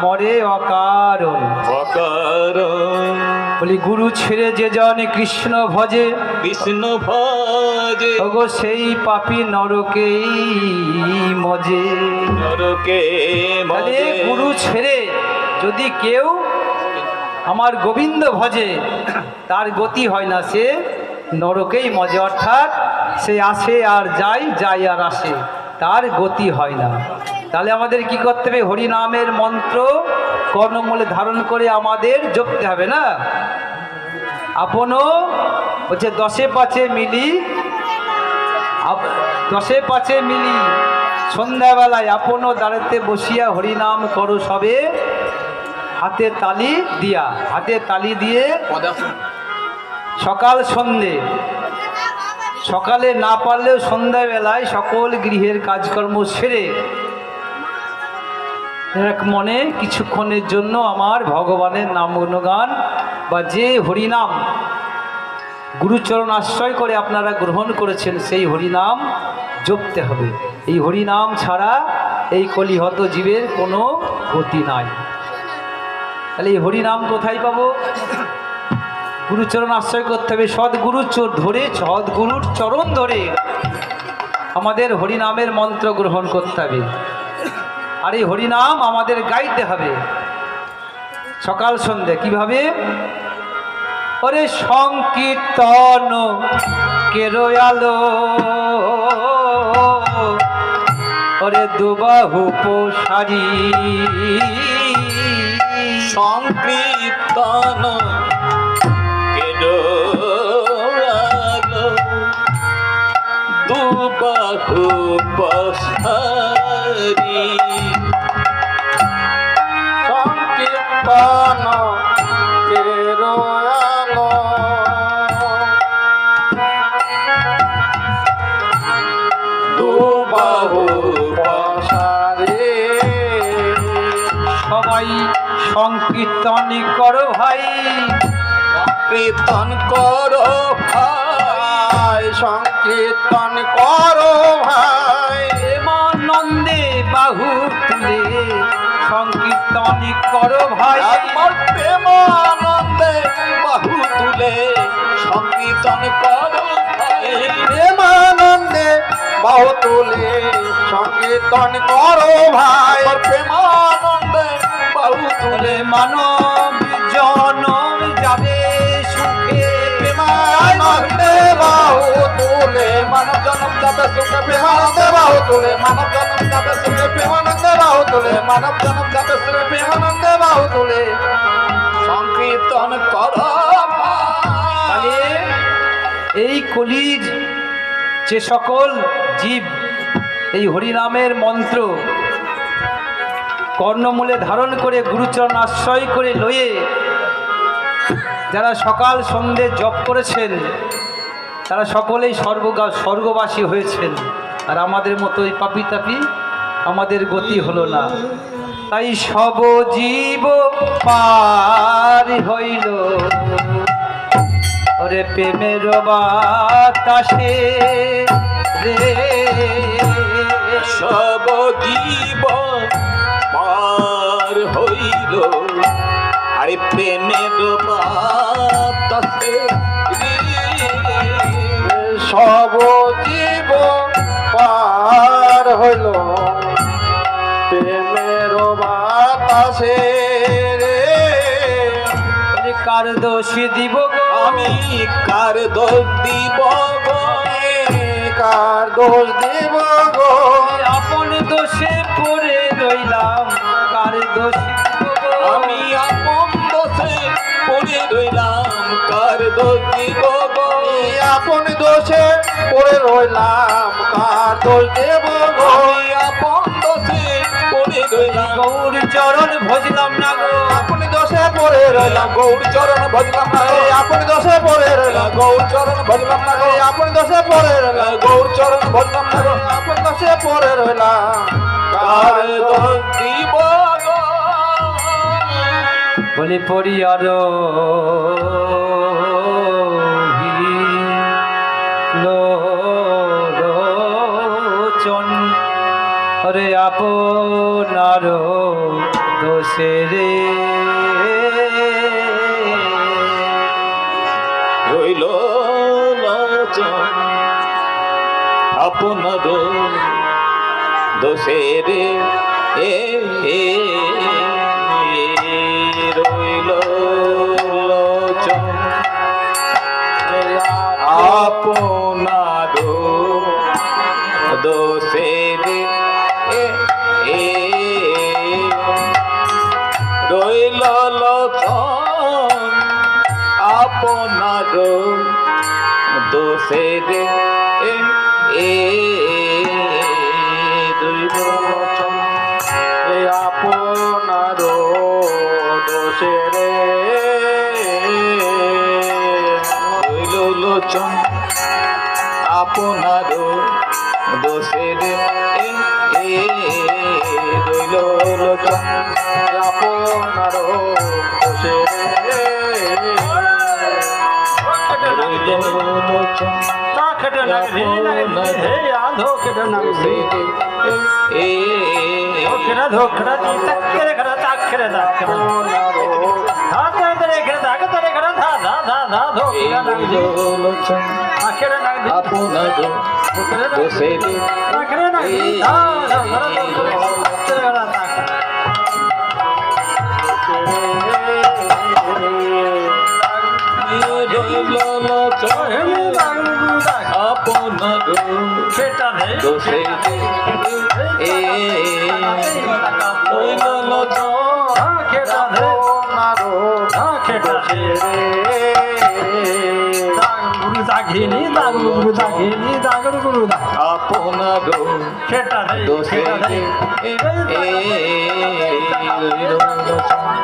মরে অকারণ। অকারণ বলি গুরু ছেড়ে যে জন কৃষ্ণ ভজে, কৃষ্ণ ভজে ওগো সেই পাপী নরকেই মজে। নরকে তাহলে মজে। গুরু ছেড়ে যদি কেউ আমার গোবিন্দ ভজে, তার গতি হয় না, সে নরকেই মজে। অর্থাৎ সে আসে আর যায়, যায় আর আসে, তার গতি হয় না। তাহলে আমাদের কি করতে হবে? হরিনামের মন্ত্র কর্ণমূলে ধারণ করে আমাদের জপতে হবে না? আপনও হচ্ছে দশে পাঁচে মিলি, দশে পাঁচে মিলি সন্ধ্যাবেলায় আপনও দাঁড়াতে বসিয়া হরিনাম করো সবে, হাতে তালি দিয়া, হাতে তালি দিয়ে সকাল সন্ধে, সকালে না পারলেও সন্ধ্যাবেলায় সকল গৃহের কাজকর্ম সেরে এক মনে কিছুক্ষণের জন্য আমার ভগবানের নাম গুণগান বা যে হরিনাম গুরুচরণ আশ্রয় করে আপনারা গ্রহণ করেছেন, সেই হরিনাম জপতে হবে। এই হরিনাম ছাড়া এই কলিহত জীবের কোনো গতি নাই। তাহলে এই হরিনাম কোথায় পাবো? গুরুচরণ আশ্রয় করতে হবে। সদ্গুরু ধরে, সদ্গুরুর চরণ ধরে আমাদের হরিনামের মন্ত্র গ্রহণ করতে হবে। আর এই হরিনাম আমাদের গাইতে হবে সকাল সন্ধ্যে। কিভাবে? ওরে সংকীর্তন কেরয়ালো, ওরে দুবাহু প্রসারী, সংকীর্তন কেরয়ালো, দুবাহু প্রসারী। সংকীর্তন কেরয়ালো, দুবাহু প্রসারী। সবাই সংকীর্তন করো ভাই, কীর্তন করো ভাই, সংকীর্তন করো ভাই, প্রেমানন্দে বাহু তুলে সংকীর্তন করো ভাই। আমার প্রেমানন্দে বাহু তুলে সংকীর্তন করো ভাই। প্রেমানন্দে বাহু তুলে সংকীর্তন করো ভাই, আমার প্রেমানন্দে বাহু তুলে মানব জনম যাবে সুখে, প্রেমানন্দে বাহু তুলে মানব জনম যাবে সুখে, প্রেমানন্দে বাহু তুলে মানব জনম যাবে সুখে, প্রেমানন্দে বাহু তুলে মানব জনম যাবে সুখে, প্রেমানন্দে বাহু তুলে সংকীর্তন করো তাহলে এই কলির যে সকল জীব এই হরিনামের মন্ত্র কর্ণমূলে ধারণ করে গুরুচরণ আশ্রয় করে লয়ে যারা সকাল সন্ধে জপ করেছেন, তারা সকলেই স্বর্গবাসী হয়েছেন। আর আমাদের মতো এই পাপি তাপি আমাদের গতি হলো না। তাই সব জীব পার হইল ওরে প্রেমের বাতাসে রে, সব জীব পার হইল আরে প্রেমের বাতাসে। সব জীব পার হইল প্রেমের বাতাসে রে, কার দোষী দিব গো আমি কার দোষ দিব গো, কার দোষ দিব গো, আপন দোষে পড়ে রইলাম, কার দোষী দিব গো আমি আপন দোষে পড়ে রইলাম, কার দোষ দিব গো, আপন দোষে পড়ে রইলাম, কার দোষ দেব গো, আমি আপন দোষে পড়ে রইলাম, গৌর চরণ ভজলাম না গো, আপনি দোষে পড়ে রইলাম, গৌর চরণ ভজলাম না গো, আপনি দোষে পড়ে রইলাম, গৌর চরণ ভজলাম না গো, আপনি দোষে পড়ে রইলাম, গৌর চরণ ভজলাম না গো, আপনি দোষে পড়ে রইলাম, কার দোষ দিব গো। বলি পরিয়ার লোচন রে আপনার দোষ দোষে রে রইল লোচন আপনার দোষের রইল লোচন আপনার দোষের রইল লোচন আপনার দোষের আপনার দোষে রে রইল লোচন আপনার দোষের রইল লোচন আপনার দোষে রইল লোচন আপনার দোষের আপনার দোষে রইল লোচন আপনার দোষে রইল লোচন